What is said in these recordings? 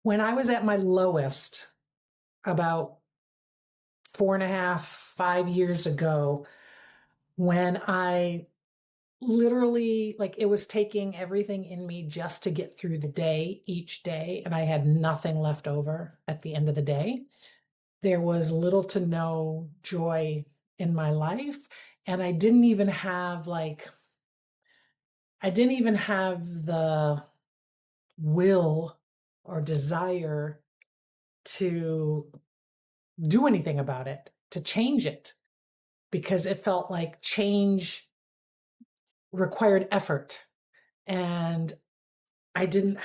When I was at my lowest about 4.5, 5 years ago, when I literally, like, it was taking everything in me just to get through the day each day, and I had nothing left over at the end of the day. There was little to no joy in my life, and I didn't even have the will or desire to do anything about it, to change it, because it felt like change required effort. And I didn't,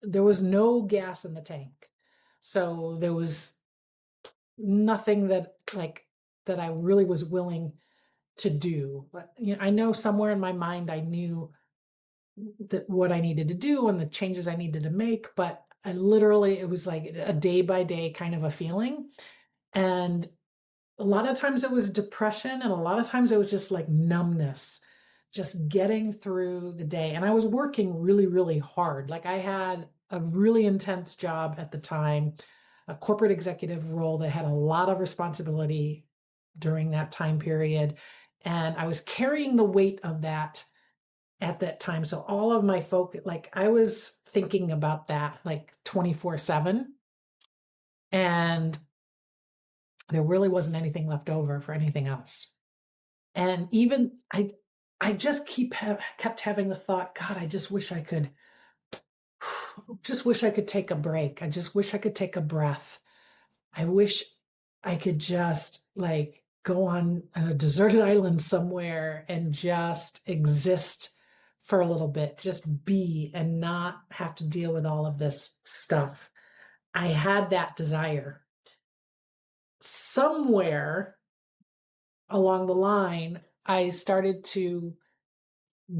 there was no gas in the tank. So there was nothing that I really was willing to do. But I know somewhere in my mind I knew that what I needed to do and the changes I needed to make, but it was like a day by day kind of a feeling. And a lot of times it was depression, and a lot of times it was just like numbness, just getting through the day. And I was working really, really hard. Like, I had a really intense job at the time, a corporate executive role that had a lot of responsibility during that time period. And I was carrying the weight of that at that time. So all of my focus, like, I was thinking about that like 24/7. And there really wasn't anything left over for anything else. And even I just kept having the thought, God, I just wish I could take a break. I just wish I could take a breath. I wish I could just, like, go on a deserted island somewhere and just exist for a little bit, just be and not have to deal with all of this stuff. I had that desire. Somewhere along the line, I started to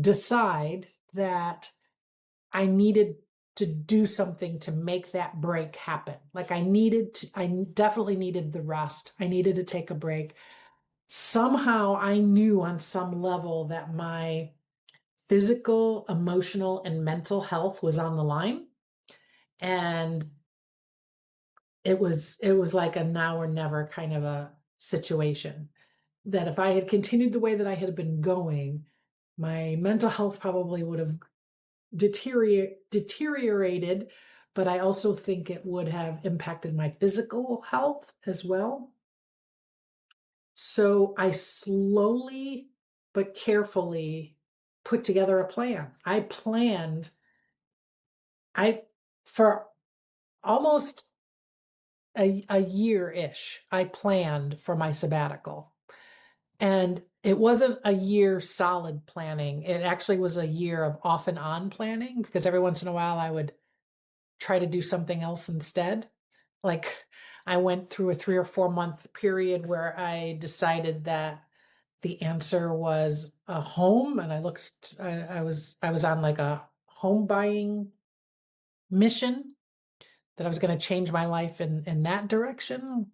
decide that I needed to do something to make that break happen. Like, I definitely needed the rest. I needed to take a break. Somehow I knew on some level that my physical, emotional, and mental health was on the line. And it was like a now or never kind of a situation, that if I had continued the way that I had been going, my mental health probably would have deteriorated, but I also think it would have impacted my physical health as well. So I slowly but carefully put together a plan. I for almost a year-ish, I planned for my sabbatical. And it wasn't a year solid planning. It actually was a year of off and on planning, because every once in a while I would try to do something else instead. Like, I went through a 3 or 4 month period where I decided that the answer was a home, and I was on like a home buying mission, that I was going to change my life in that direction.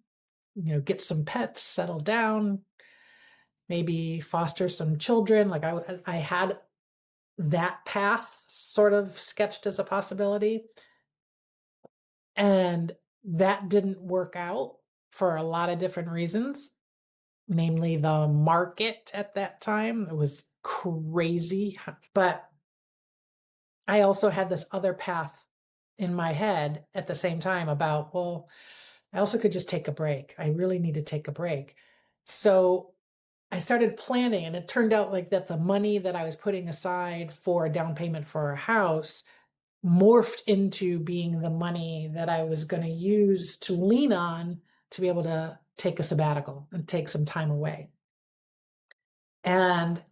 Get some pets, settle down, maybe foster some children. Like, I had that path sort of sketched as a possibility. And that didn't work out for a lot of different reasons, namely the market at that time. It was crazy. But I also had this other path in my head at the same time about, well, I also could just take a break. I really need to take a break. So I started planning, and it turned out like that the money that I was putting aside for a down payment for a house morphed into being the money that I was going to use to lean on to be able to take a sabbatical and take some time away. And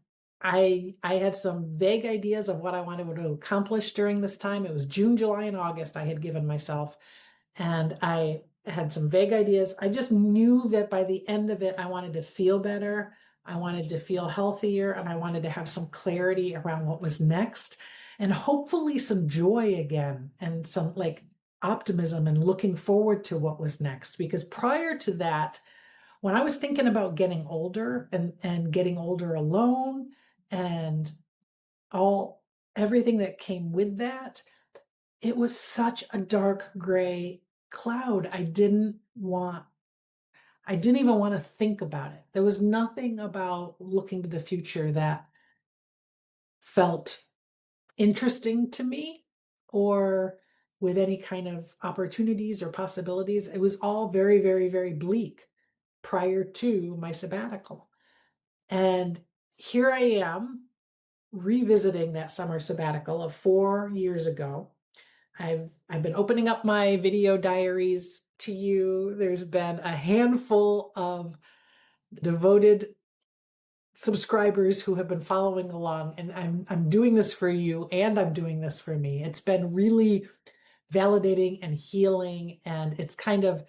I had some vague ideas of what I wanted to accomplish during this time. It was June, July, and August I had given myself, and I had some vague ideas. I just knew that by the end of it, I wanted to feel better. I wanted to feel healthier, and I wanted to have some clarity around what was next, and hopefully some joy again, and some, like, optimism and looking forward to what was next. Because prior to that, when I was thinking about getting older and getting older alone, and all everything that came with that, it was such a dark gray cloud. I didn't even want to think about it. There was nothing about looking to the future that felt interesting to me or with any kind of opportunities or possibilities. It was all very, very, very bleak prior to my sabbatical. And here I am revisiting that summer sabbatical of 4 years ago. I've been opening up my video diaries to you. There's been a handful of devoted subscribers who have been following along, and I'm doing this for you and I'm doing this for me. It's been really validating and healing, and it's kind of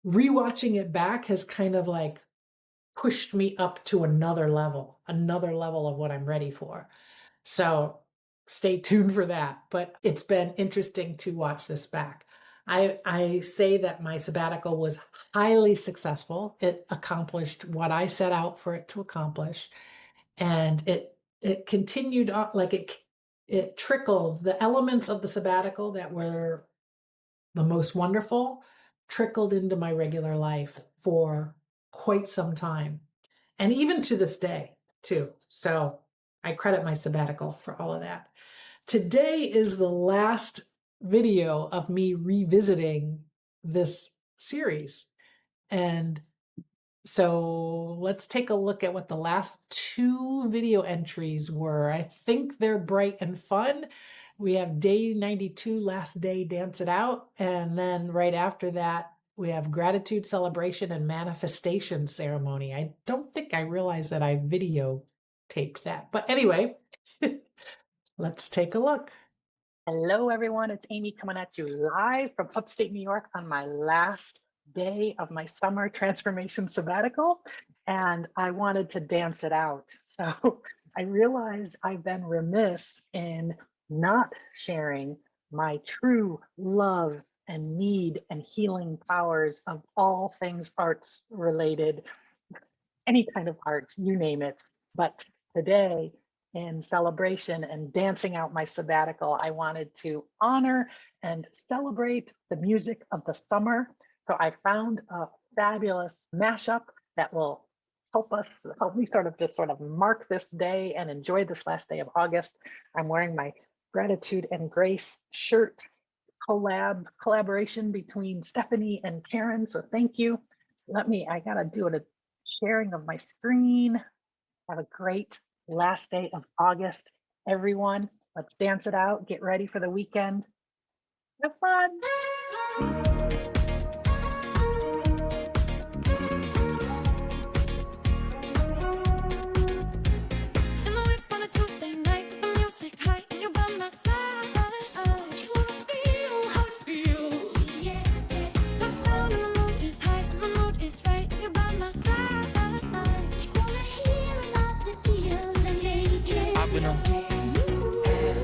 rewatching it back has kind of like pushed me up to another level of what I'm ready for. So stay tuned for that. But it's been interesting to watch this back. I say that my sabbatical was highly successful. It accomplished what I set out for it to accomplish. And it continued on, like it trickled the elements of the sabbatical that were the most wonderful, trickled into my regular life for quite some time. And even to this day, too. So I credit my sabbatical for all of that. Today is the last video of me revisiting this series. And so let's take a look at what the last two video entries were. I think they're bright and fun. We have day 92, last day, dance it out. And then right after that, we have gratitude, celebration, and manifestation ceremony. I don't think I realized that I videotaped that. But anyway, let's take a look. Hello, everyone. It's Amy coming at you live from upstate New York on my last day of my summer transformation sabbatical. And I wanted to dance it out. So I realized I've been remiss in not sharing my true love and need and healing powers of all things arts related, any kind of arts, you name it. But today, in celebration and dancing out my sabbatical, I wanted to honor and celebrate the music of the summer. So I found a fabulous mashup that will help me sort of mark this day and enjoy this last day of August. I'm wearing my Gratitude and Grace shirt collaboration between Stephanie and Karen. So thank you. I gotta do a sharing of my screen. Have a great last day of August, everyone. Let's dance it out. Get ready for the weekend. Have fun.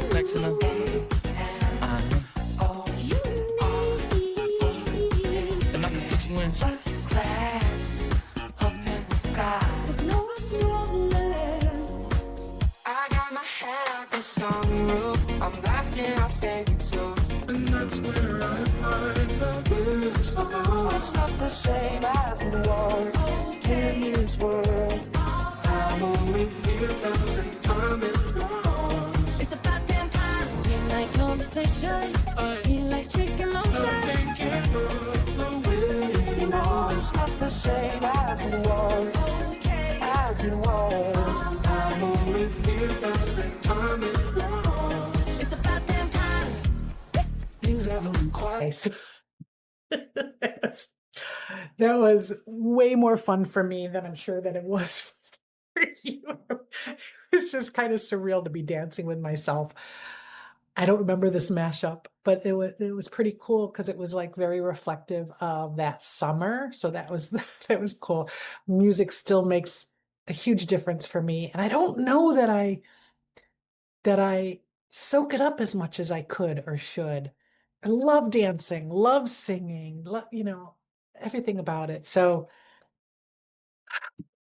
Flexing up. And I can put you in. First class, up in the sky. With no problems. I got my head out the sunroof. I'm blasting off favorite tunes. And that's where I find the blues. It's not the same as it was. In this world, I'm only here dancing time and wrong. It's about damn time. Midnight conversation. Electric emotion. You know it's not the same as it was. As it was. I'm only here dancing time and wrong. It's about damn time. Things haven't been quiet. Nice. That was way more fun for me than I'm sure that it was for you. It's just kind of surreal to be dancing with myself. I don't remember this mashup, but it was pretty cool because it was like very reflective of that summer. So that was that was cool. Music still makes a huge difference for me, and I don't know that I soak it up as much as I could or should. I love dancing, love singing, everything about it. So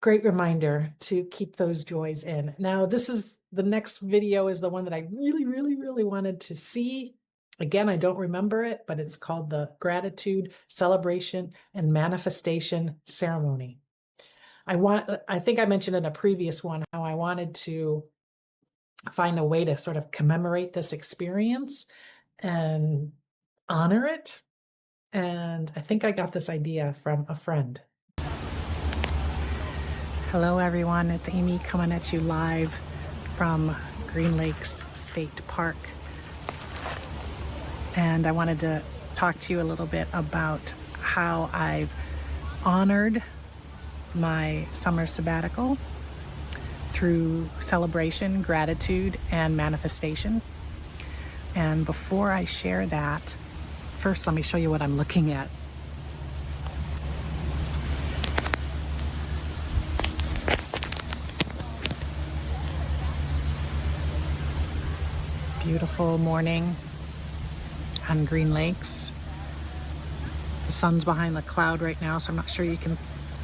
great reminder to keep those joys in. Now, the next video is the one that I really, really, really wanted to see. Again, I don't remember it, but it's called the Gratitude, Celebration, and Manifestation Ceremony. I think I mentioned in a previous one how I wanted to find a way to sort of commemorate this experience and honor it. And I think I got this idea from a friend. Hello, everyone. It's Amy coming at you live from Green Lakes State Park. And I wanted to talk to you a little bit about how I've honored my summer sabbatical through celebration, gratitude, and manifestation. And before I share that, first let me show you what I'm looking at. Beautiful morning on Green Lakes. The sun's behind the cloud right now, so I'm not sure you can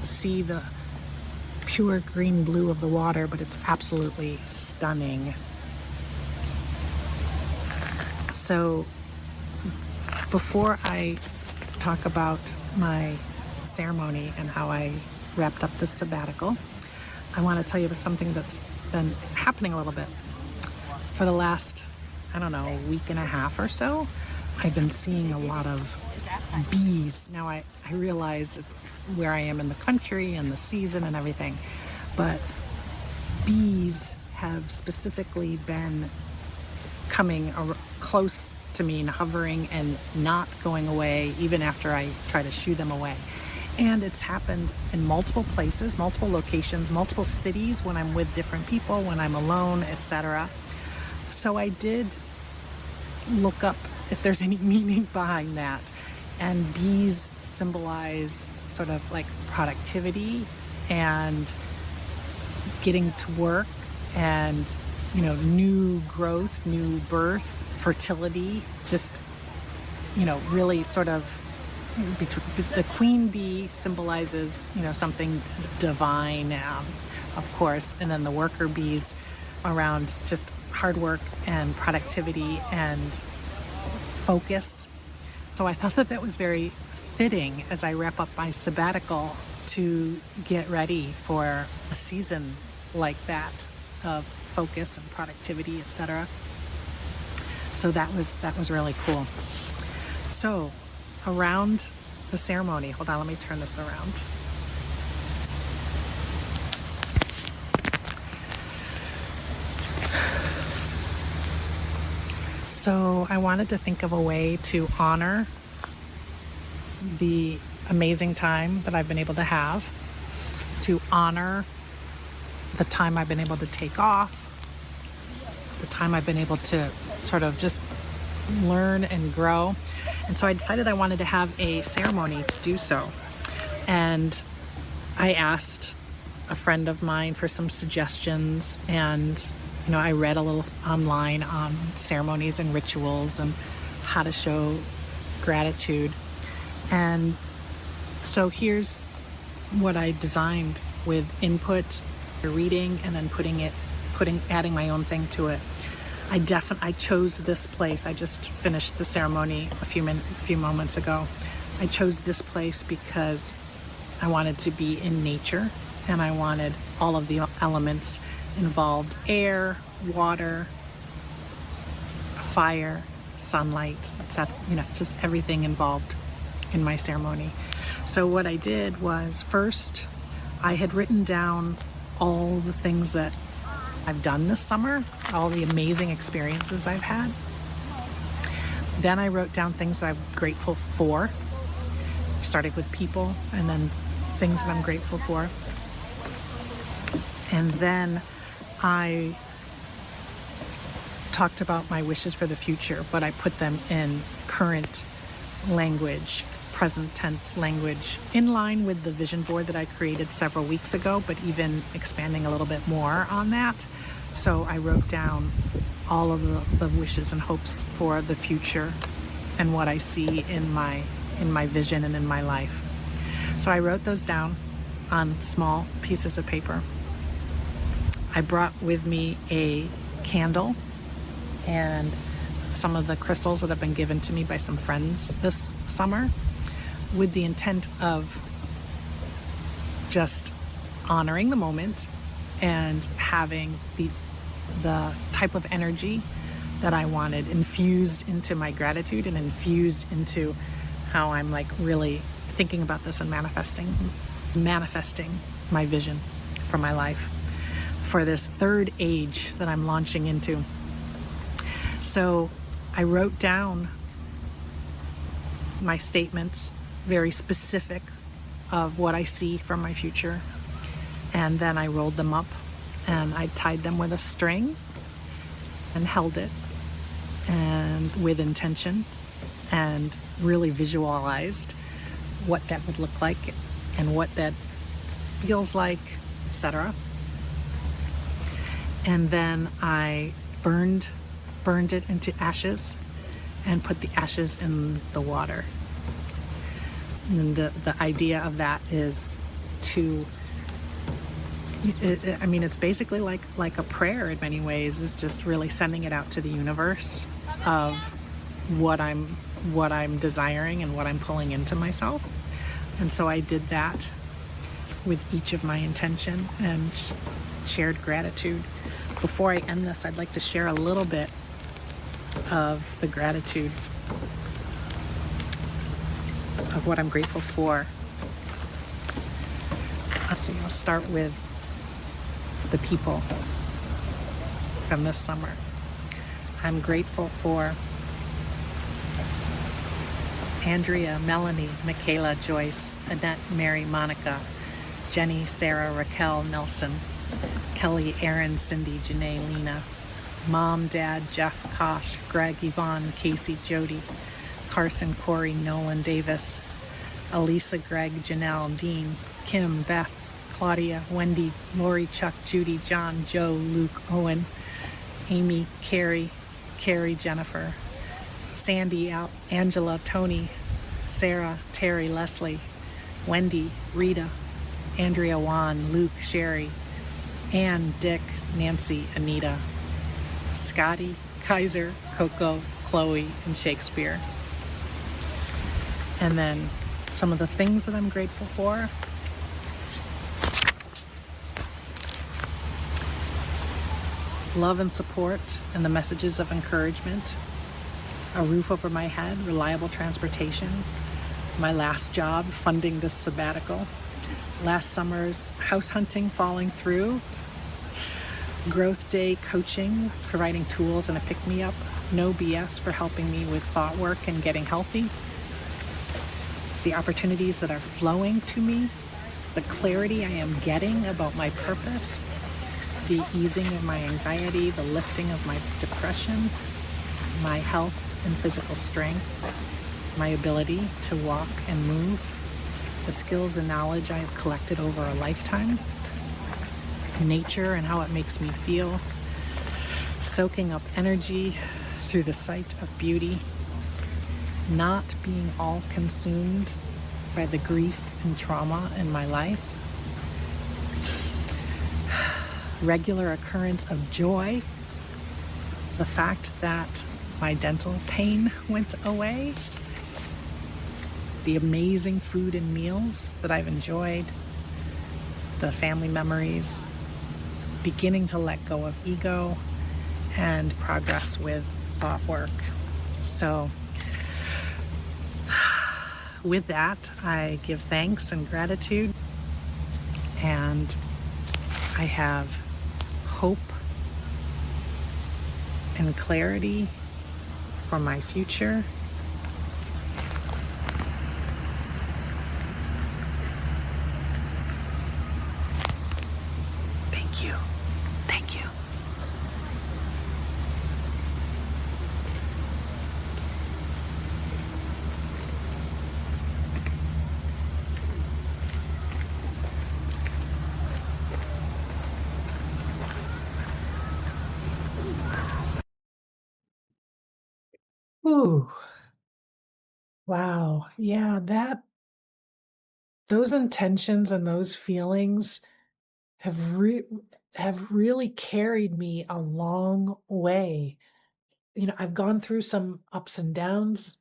see the pure green blue of the water, but it's absolutely stunning. So before I talk about my ceremony and how I wrapped up this sabbatical, I want to tell you about something that's been happening a little bit. For the last, week and a half or so, I've been seeing a lot of bees. Now I realize it's where I am in the country and the season and everything, but bees have specifically been coming close to me and hovering and not going away even after I try to shoo them away. And it's happened in multiple places, multiple locations, multiple cities, when I'm with different people, when I'm alone, etc. So I did look up if there's any meaning behind that. And bees symbolize sort of like productivity and getting to work and, new growth, new birth, fertility, just, really sort of, the queen bee symbolizes, something divine, of course, and then the worker bees around just hard work and productivity and focus. So I thought that was very fitting as I wrap up my sabbatical to get ready for a season like that of focus and productivity, etc. So that was really cool. So around the ceremony, hold on, let me turn this around. So I wanted to think of a way to honor the amazing time that I've been able to have, to honor the time I've been able to take off, the time I've been able to sort of just learn and grow. And so I decided I wanted to have a ceremony to do so. And I asked a friend of mine for some suggestions, and I read a little online on ceremonies and rituals and how to show gratitude. And so here's what I designed with input, reading, and then adding my own thing to it. I chose this place. I just finished the ceremony a few moments ago. I chose this place because I wanted to be in nature, and I wanted all of the elements involved: air, water, fire, sunlight, etc. Just everything involved in my ceremony. So what I did was, first I had written down all the things that I've done this summer, all the amazing experiences I've had. Then I wrote down things that I'm grateful for, starting with people, and then things that I'm grateful for. And then I talked about my wishes for the future, but I put them in current language, present tense language, in line with the vision board that I created several weeks ago, but even expanding a little bit more on that. So I wrote down all of the wishes and hopes for the future and what I see in my vision and in my life. So I wrote those down on small pieces of paper. I brought with me a candle and some of the crystals that have been given to me by some friends this summer, with the intent of just honoring the moment and having the type of energy that I wanted infused into my gratitude and infused into how I'm like really thinking about this and manifesting my vision for my life for this third age that I'm launching into. So I wrote down my statements, very specific of what I see from my future. And then I rolled them up and I tied them with a string and held it and with intention and really visualized what that would look like and what that feels like, etc. And then I burned it into ashes and put the ashes in the water. And the idea of that is to, I mean, it's basically like a prayer in many ways. It's just really sending it out to the universe of what I'm desiring and what I'm pulling into myself. And so I did that with each of my intention and shared gratitude. Before I end this, I'd like to share a little bit of the gratitude of what I'm grateful for. So I'll start with the people from this summer. I'm grateful for Andrea, Melanie, Michaela, Joyce, Annette, Mary, Monica, Jenny, Sarah, Raquel, Nelson, Kelly, Aaron, Cindy, Janae, Lena, Mom, Dad, Jeff, Kosh, Greg, Yvonne, Casey, Jody, Carson, Corey, Nolan, Davis, Elisa, Greg, Janelle, Dean, Kim, Beth, Claudia, Wendy, Lori, Chuck, Judy, John, Joe, Luke, Owen, Amy, Carrie, Jennifer, Sandy, Angela, Tony, Sarah, Terry, Leslie, Wendy, Rita, Andrea, Juan, Luke, Sherry, Ann, Dick, Nancy, Anita, Scotty, Kaiser, Coco, Chloe, and Shakespeare. And then some of the things that I'm grateful for. Love and support and the messages of encouragement. A roof over my head, reliable transportation. My last job funding this sabbatical. Last summer's house hunting falling through. Growth Day coaching, providing tools and a pick-me-up. No BS for helping me with thought work and getting healthy. The opportunities that are flowing to me. The clarity I am getting about my purpose. The easing of my anxiety, the lifting of my depression. My health and physical strength. My ability to walk and move. The skills and knowledge I have collected over a lifetime. Nature and how it makes me feel. Soaking up energy through the sight of beauty. Not being all consumed by the grief and trauma in my life. Regular occurrence of joy. The fact that my dental pain went away. The amazing food and meals that I've enjoyed. The family memories. Beginning to let go of ego and progress with thought work. So with that, I give thanks and gratitude, and I have hope and clarity for my future. Thank you. Thank you. Ooh. Wow. Yeah, those intentions and those feelings have really carried me a long way. I've gone through some ups and downs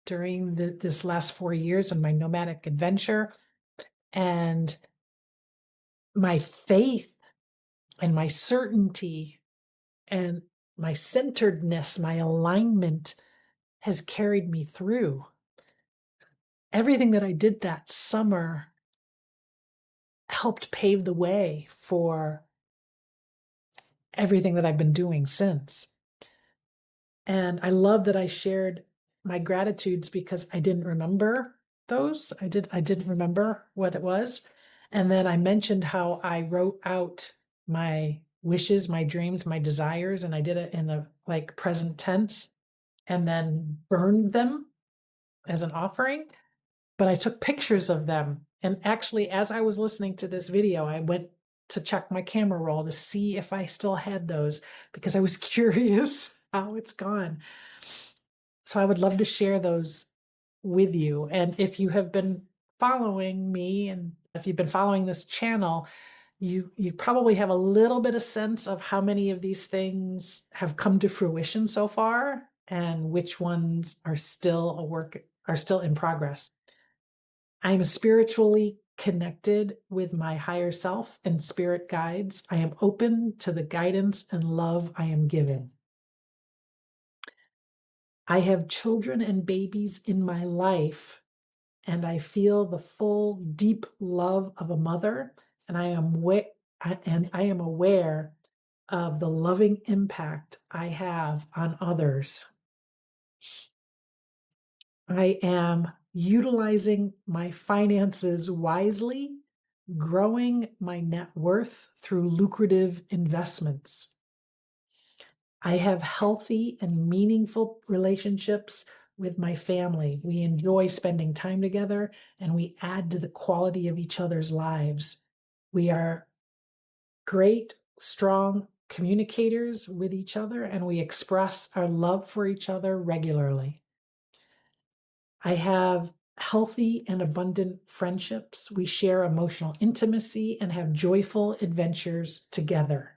during this last 4 years in my nomadic adventure. And my faith and my certainty and my centeredness, my alignment has carried me through. Everything that I did that summer helped pave the way for everything that I've been doing since. And I love that I shared my gratitudes because I didn't remember those. I didn't remember what it was. And then I mentioned how I wrote out my wishes, my dreams, my desires, and I did it in the like present tense and then burned them as an offering. But I took pictures of them. And actually, as I was listening to this video, I went to check my camera roll to see if I still had those because I was curious how it's gone. So I would love to share those with you. And if you have been following me and if you've been following this channel, you probably have a little bit of sense of how many of these things have come to fruition so far and which ones are still in progress. I am spiritually connected with my higher self and spirit guides. I am open to the guidance and love I am given. I have children and babies in my life, and I feel the full, deep love of a mother, and I am aware of the loving impact I have on others. I am utilizing my finances wisely, growing my net worth through lucrative investments. I have healthy and meaningful relationships with my family. We enjoy spending time together and we add to the quality of each other's lives. We are great, strong communicators with each other and we express our love for each other regularly. I have healthy and abundant friendships. We share emotional intimacy and have joyful adventures together.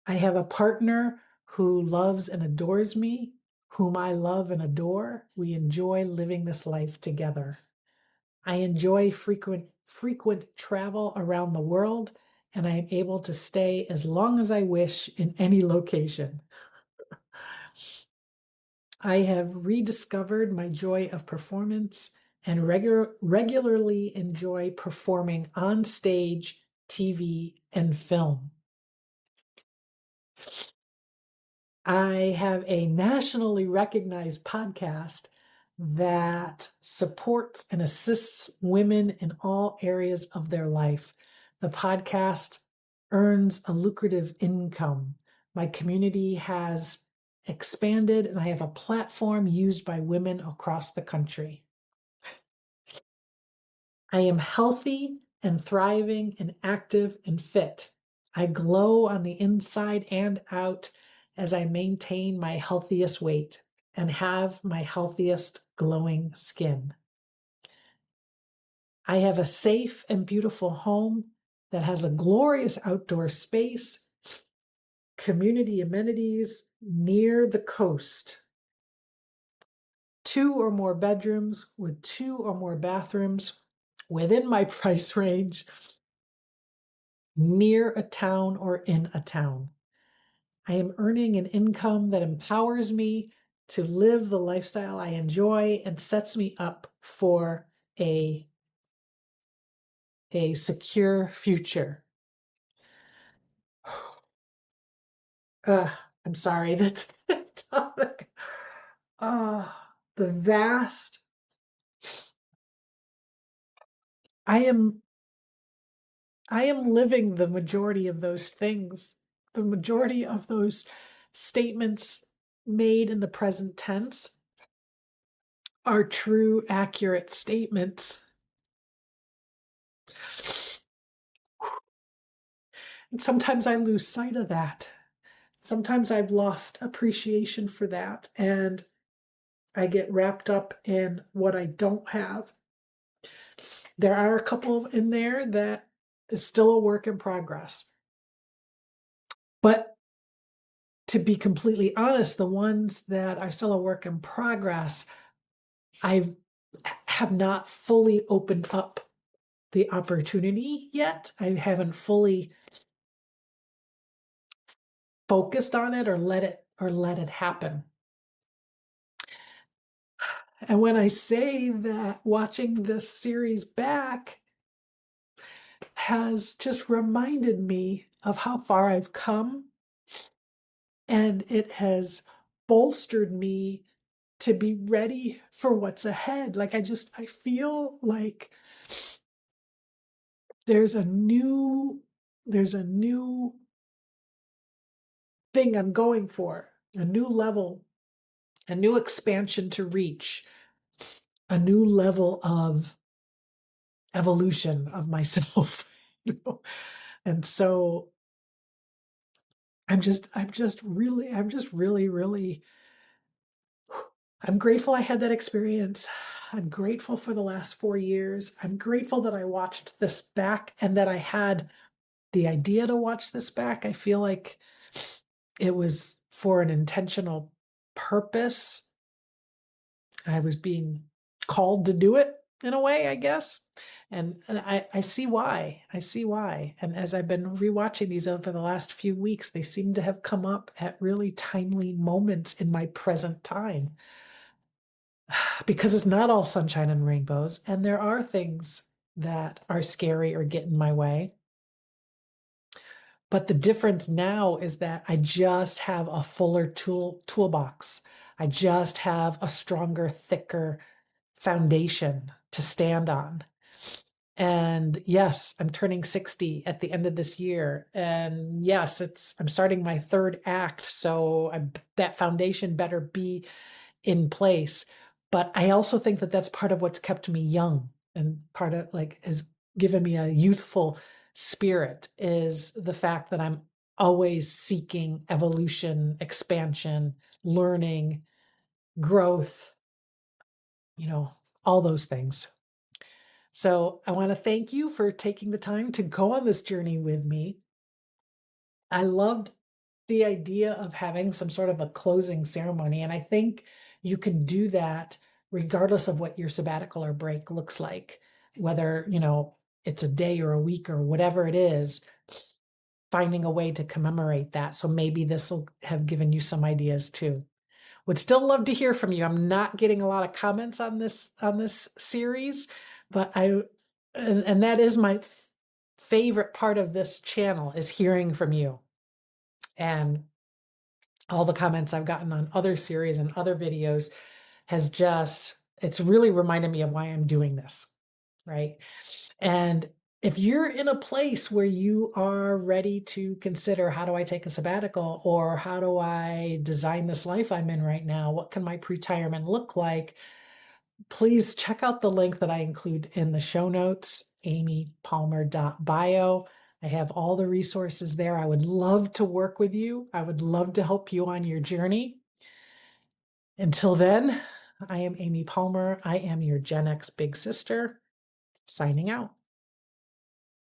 I have a partner who loves and adores me, whom I love and adore. We enjoy living this life together. I enjoy frequent travel around the world, and I am able to stay as long as I wish in any location. I have rediscovered my joy of performance and regularly enjoy performing on stage, TV, and film. I have a nationally recognized podcast that supports and assists women in all areas of their life. The podcast earns a lucrative income. My community has expanded, and I have a platform used by women across the country. I am healthy and thriving and active and fit. I glow on the inside and out as I maintain my healthiest weight and have my healthiest glowing skin. I have a safe and beautiful home that has a glorious outdoor space, community amenities near the coast, 2 or more bedrooms with 2 or more bathrooms within my price range, near a town or in a town. I am earning an income that empowers me to live the lifestyle I enjoy and sets me up for a secure future. I'm sorry, that's the topic. The vast. I am living the majority of those things. The majority of those statements made in the present tense are true, accurate statements. And sometimes I lose sight of that. Sometimes I've lost appreciation for that, and I get wrapped up in what I don't have. There are a couple in there that is still a work in progress. But to be completely honest, the ones that are still a work in progress, I have not fully opened up the opportunity yet. I haven't fully focused on it or let it happen. And when I say that watching this series back has just reminded me of how far I've come, and it has bolstered me to be ready for what's ahead. Like I feel like there's a new thing I'm going for, a new level, a new expansion to reach, a new level of evolution of myself. And so I'm grateful I had that experience. I'm grateful for the last 4 years. I'm grateful that I watched this back and that I had the idea to watch this back. I feel like it was for an intentional purpose. I was being called to do it in a way, I guess. And I see why. I see why. And as I've been rewatching these over the last few weeks, they seem to have come up at really timely moments in my present time. Because it's not all sunshine and rainbows, and there are things that are scary or get in my way. But the difference now is that I just have a fuller toolbox. I just have a stronger, thicker foundation to stand on. And yes, I'm turning 60 at the end of this year. And yes, I'm starting my third act. So that foundation better be in place. But I also think that that's part of what's kept me young, and part of has given me a youthful spirit, is the fact that I'm always seeking evolution, expansion, learning, growth, all those things. So I want to thank you for taking the time to go on this journey with me. I loved the idea of having some sort of a closing ceremony, and I think you can do that regardless of what your sabbatical or break looks like, whether, it's a day or a week or whatever it is, finding a way to commemorate that. So maybe this will have given you some ideas too. Would still love to hear from you. I'm not getting a lot of comments on this series, but and that is my favorite part of this channel, is hearing from you. And all the comments I've gotten on other series and other videos it's really reminded me of why I'm doing this, right? And if you're in a place where you are ready to consider, how do I take a sabbatical, or how do I design this life I'm in right now? What can my pre-retirement look like? Please check out the link that I include in the show notes, amypalmer.bio. I have all the resources there. I would love to work with you. I would love to help you on your journey. Until then, I am Amy Palmer. I am your Gen X big sister, signing out.